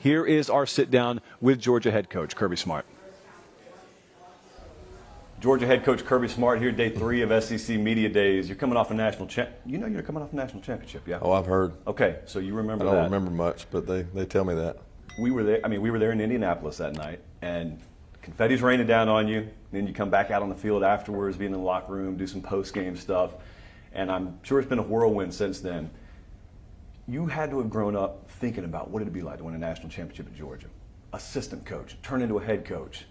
Here is our sit-down with Georgia head coach Kirby Smart. Georgia head coach Kirby Smart here, day 3 of SEC Media Days. You're coming off a national you're coming off a national championship, yeah? Oh, I've heard. Okay, so you remember that. I don't remember much, but they tell me that. We were there. We were there in Indianapolis that night, and confetti's raining down on you. Then you come back out on the field afterwards, be in the locker room, do some post-game stuff, and I'm sure it's been a whirlwind since then. You had to have grown up thinking about what it'd be like to win a national championship at Georgia. Assistant coach, turn into a head coach.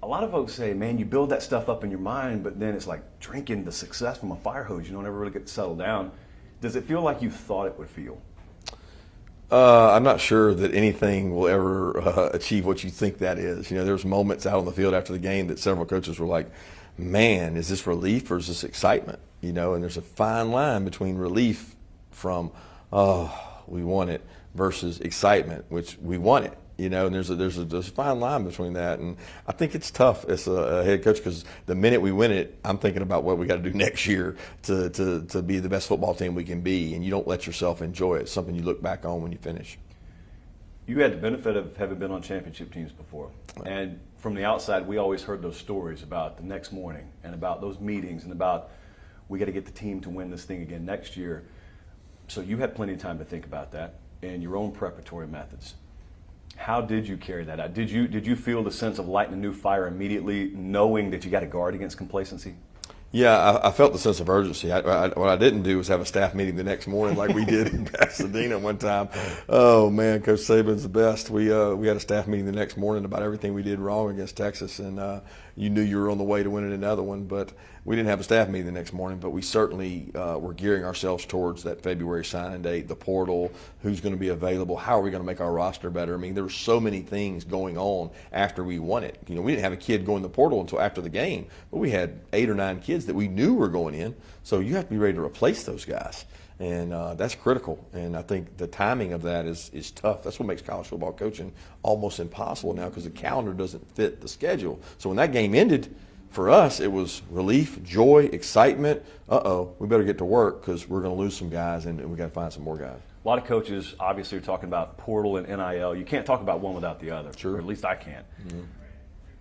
A lot of folks say, man, you build that stuff up in your mind, but then it's like drinking the success from a fire hose. You don't ever really get to settle down. Does it feel like you thought it would feel? I'm not sure that anything will ever achieve what you think that is. You know, there's moments out on the field after the game that several coaches were like, man, is this relief or is this excitement? You know, and there's a fine line between relief from, oh, we won it, versus excitement, which we won it. You know, and there's a fine line between that, and I think it's tough as a head coach because the minute we win it, I'm thinking about what we got to do next year to be the best football team we can be, and you don't let yourself enjoy it. It's something you look back on when you finish. You had the benefit of having been on championship teams before, and from the outside, we always heard those stories about the next morning and about those meetings and about we got to get the team to win this thing again next year. So you had plenty of time to think about that and your own preparatory methods. How did you carry that out? Did you feel the sense of lighting a new fire immediately, knowing that you got to guard against complacency? Yeah, I felt the sense of urgency. What I didn't do was have a staff meeting the next morning like we did in Pasadena one time. Oh, man, Coach Saban's the best. We had a staff meeting the next morning about everything we did wrong against Texas, and you knew you were on the way to winning another one. But we didn't have a staff meeting the next morning, but we certainly were gearing ourselves towards that February signing date, the portal, who's going to be available, how are we going to make our roster better. I mean, there were so many things going on after we won it. You know, we didn't have a kid go in the portal until after the game, but we had 8 or 9 kids that we knew were going in, so you have to be ready to replace those guys, and that's critical. And I think the timing of that is tough. That's what makes college football coaching almost impossible now because the calendar doesn't fit the schedule. So when that game ended, for us, it was relief, joy, excitement. We better get to work because we're going to lose some guys, and we got to find some more guys. A lot of coaches obviously are talking about portal and NIL. You can't talk about one without the other, sure. Or at least I can't. Mm-hmm.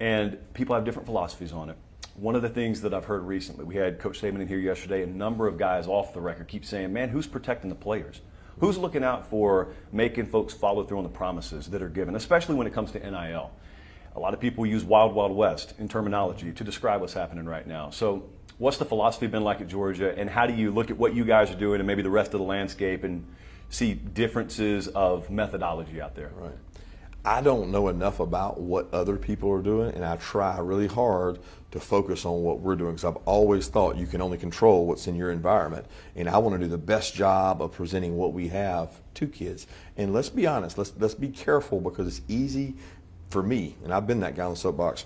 And people have different philosophies on it. One of the things that I've heard recently, we had Coach Saban in here yesterday, a number of guys off the record keep saying, man, who's protecting the players? Who's looking out for making folks follow through on the promises that are given, especially when it comes to NIL? A lot of people use wild, wild west in terminology to describe what's happening right now. So what's the philosophy been like at Georgia, and how do you look at what you guys are doing and maybe the rest of the landscape and see differences of methodology out there? Right. I don't know enough about what other people are doing, and I try really hard to focus on what we're doing because I've always thought you can only control what's in your environment, and I want to do the best job of presenting what we have to kids. And let's be honest, let's be careful because it's easy for me, and I've been that guy on the soapbox,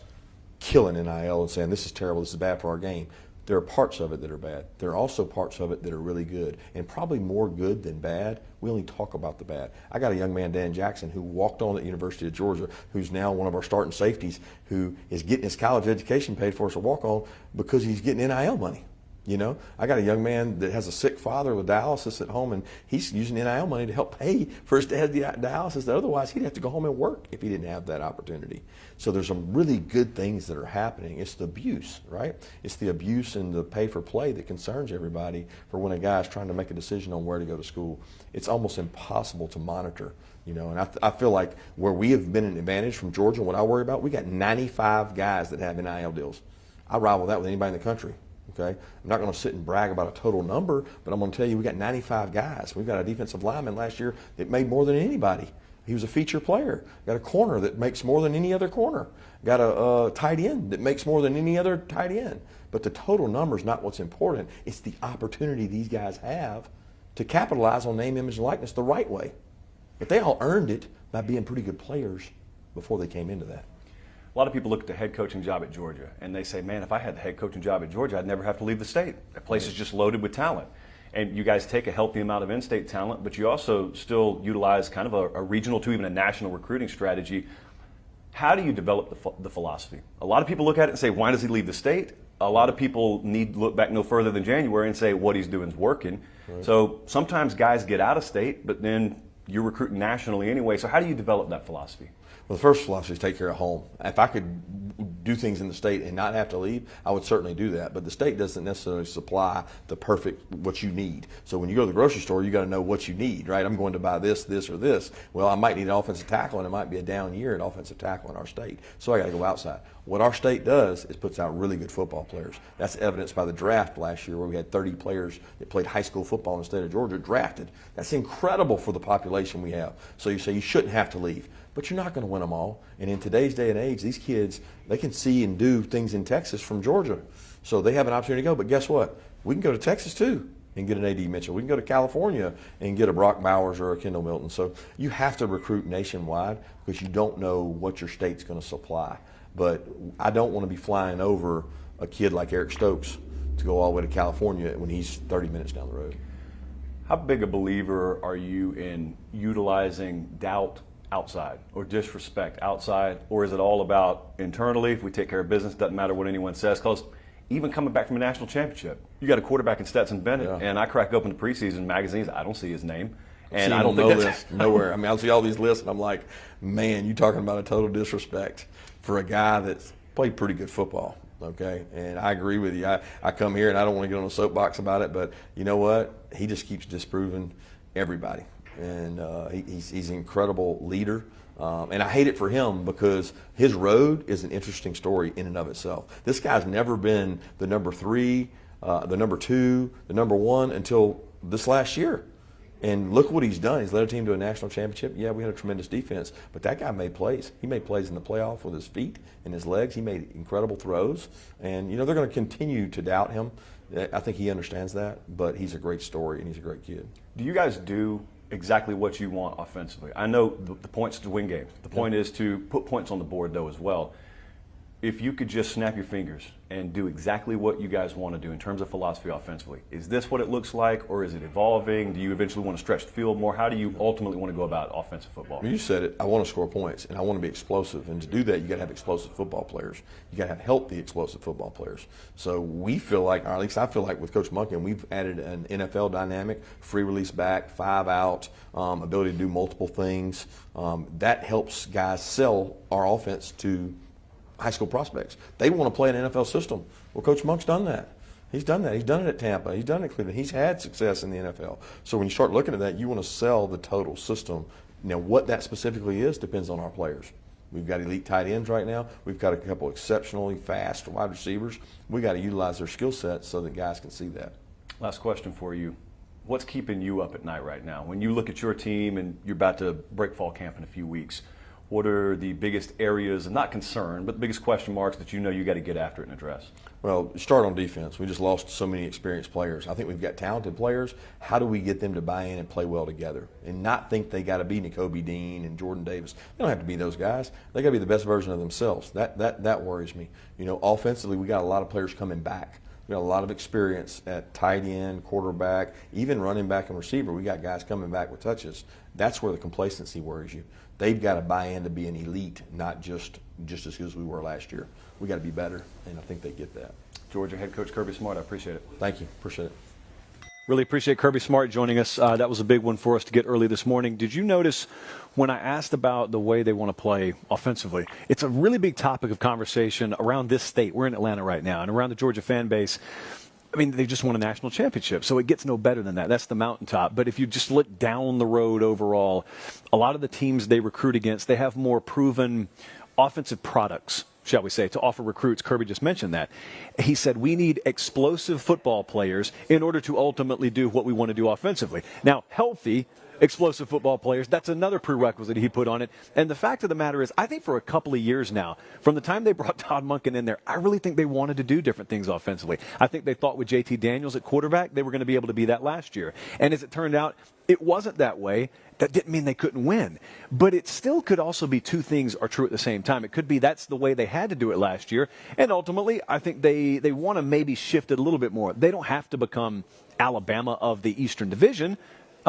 killing NIL and saying this is terrible, this is bad for our game. There are parts of it that are bad. There are also parts of it that are really good, and probably more good than bad. We only talk about the bad. I got a young man, Dan Jackson, who walked on at University of Georgia, who's now one of our starting safeties, who is getting his college education paid for as a walk-on because he's getting NIL money. You know, I got a young man that has a sick father with dialysis at home, and he's using NIL money to help pay for his dad's dialysis that otherwise he'd have to go home and work if he didn't have that opportunity. So there's some really good things that are happening. It's the abuse, right? It's the abuse and the pay for play that concerns everybody for when a guy's trying to make a decision on where to go to school. It's almost impossible to monitor, you know, and I feel like where we have been an advantage from Georgia, what I worry about, we got 95 guys that have NIL deals. I rival that with anybody in the country. Okay, I'm not going to sit and brag about a total number, but I'm going to tell you we got 95 guys. We've got a defensive lineman last year that made more than anybody. He was a feature player. Got a corner that makes more than any other corner. Got a tight end that makes more than any other tight end. But the total number is not what's important. It's the opportunity these guys have to capitalize on name, image, and likeness the right way. But they all earned it by being pretty good players before they came into that. A lot of people look at the head coaching job at Georgia and they say, man, if I had the head coaching job at Georgia, I'd never have to leave the state. That place is just loaded with talent. And you guys take a healthy amount of in-state talent, but you also still utilize kind of a regional to even a national recruiting strategy. How do you develop the philosophy? A lot of people look at it and say, why does he leave the state? A lot of people need to look back no further than January and say what he's doing is working. Right. So sometimes guys get out of state, but then you're recruiting nationally anyway. So how do you develop that philosophy? Well, the first philosophy is take care of home. If I could do things in the state and not have to leave, I would certainly do that. But the state doesn't necessarily supply the perfect what you need. So when you go to the grocery store, you got to know what you need, right? I'm going to buy this, this, or this. Well, I might need an offensive tackle, and it might be a down year at offensive tackle in our state. So I got to go outside. What our state does is puts out really good football players. That's evidenced by the draft last year, where we had 30 players that played high school football in the state of Georgia drafted. That's incredible for the population we have. So you say you shouldn't have to leave. But you're not going to win them all. And in today's day and age, these kids, they can see and do things in Texas from Georgia. So they have an opportunity to go. But guess what? We can go to Texas too and get an A.D. Mitchell. We can go to California and get a Brock Bowers or a Kendall Milton. So you have to recruit nationwide because you don't know what your state's going to supply. But I don't want to be flying over a kid like Eric Stokes to go all the way to California when he's 30 minutes down the road. How big a believer are you in utilizing doubt outside or disrespect outside, or is it all about internally? If we take care of business, doesn't matter what anyone says. Because even coming back from a national championship, you got a quarterback in Stetson Bennett, and I crack open the preseason magazines, I don't see his name, and I don't think that's list nowhere. I mean, I'll see all these lists, and I'm like, man, you talking about a total disrespect for a guy that's played pretty good football. Okay, and I agree with you. I come here and I don't want to get on a soapbox about it, but you know what? He just keeps disproving everybody. And he's an incredible leader. And I hate it for him because his road is an interesting story in and of itself. This guy's never been the number 3, the number 2, the number 1 until this last year. And look what he's done. He's led a team to a national championship. Yeah, we had a tremendous defense, but that guy made plays. He made plays in the playoff with his feet and his legs. He made incredible throws. And, you know, they're going to continue to doubt him. I think he understands that, but he's a great story and he's a great kid. Do you guys do exactly what you want offensively? I know the point's to win games. The point is to put points on the board, though, as well. If you could just snap your fingers and do exactly what you guys want to do in terms of philosophy offensively, is this what it looks like, or is it evolving? Do you eventually want to stretch the field more? How do you ultimately want to go about offensive football? You said it. I want to score points, and I want to be explosive. And to do that, you got to have explosive football players. You got to have healthy, explosive football players. So we feel like, or at least I feel like with Coach Monken, we've added an NFL dynamic, free release back, 5 out, ability to do multiple things. That helps guys sell our offense to high school prospects. They want to play an NFL system. Well, Coach Monk's done that. He's done that. He's done it at Tampa. He's done it at Cleveland. He's had success in the NFL. So when you start looking at that, you want to sell the total system. Now, what that specifically is depends on our players. We've got elite tight ends right now. We've got a couple exceptionally fast wide receivers. We got to utilize their skill sets so that guys can see that. Last question for you. What's keeping you up at night right now? When you look at your team and you're about to break fall camp in a few weeks, what are the biggest areas, and not concern, but the biggest question marks that you know you got to get after it and address? Well, start on defense. We just lost so many experienced players. I think we've got talented players. How do we get them to buy in and play well together and not think they got to be N'Kobe Dean and Jordan Davis? They don't have to be those guys. They got to be the best version of themselves. That worries me. You know, offensively, we got a lot of players coming back. We got a lot of experience at tight end, quarterback, even running back and receiver. We got guys coming back with touches. That's where the complacency worries you. They've got to buy in to be an elite, not just as good as we were last year. We got to be better, and I think they get that. Georgia head coach Kirby Smart, I appreciate it. Thank you. Appreciate it. Really appreciate Kirby Smart joining us. That was a big one for us to get early this morning. Did you notice when I asked about the way they want to play offensively, it's a really big topic of conversation around this state. We're in Atlanta right now, and around the Georgia fan base. I mean, they just won a national championship, so it gets no better than that. That's the mountaintop. But if you just look down the road overall, a lot of the teams they recruit against, they have more proven offensive products, shall we say, to offer recruits. Kirby just mentioned that. He said we need explosive football players in order to ultimately do what we want to do offensively. Now, healthy, explosive football players, that's another prerequisite he put on it. And the fact of the matter is, I think for a couple of years now, from the time they brought Todd Monken in there, I really think they wanted to do different things offensively. I think they thought with JT Daniels at quarterback, they were going to be able to be that last year. And as it turned out, it wasn't that way. That didn't mean they couldn't win. But it still could also be two things are true at the same time. It could be that's the way they had to do it last year. And ultimately, I think they want to maybe shift it a little bit more. They don't have to become Alabama of the Eastern Division.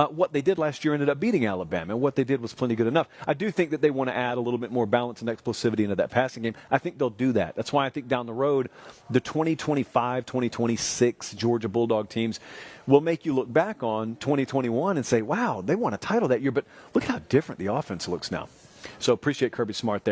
what they did last year ended up beating Alabama, and what they did was plenty good enough. I do think that they want to add a little bit more balance and explosivity into that passing game. I think they'll do that. That's why I think down the road, the 2025, 2026 Georgia Bulldog teams will make you look back on 2021 and say, wow, they won a title that year, but look at how different the offense looks now. So appreciate Kirby Smart there.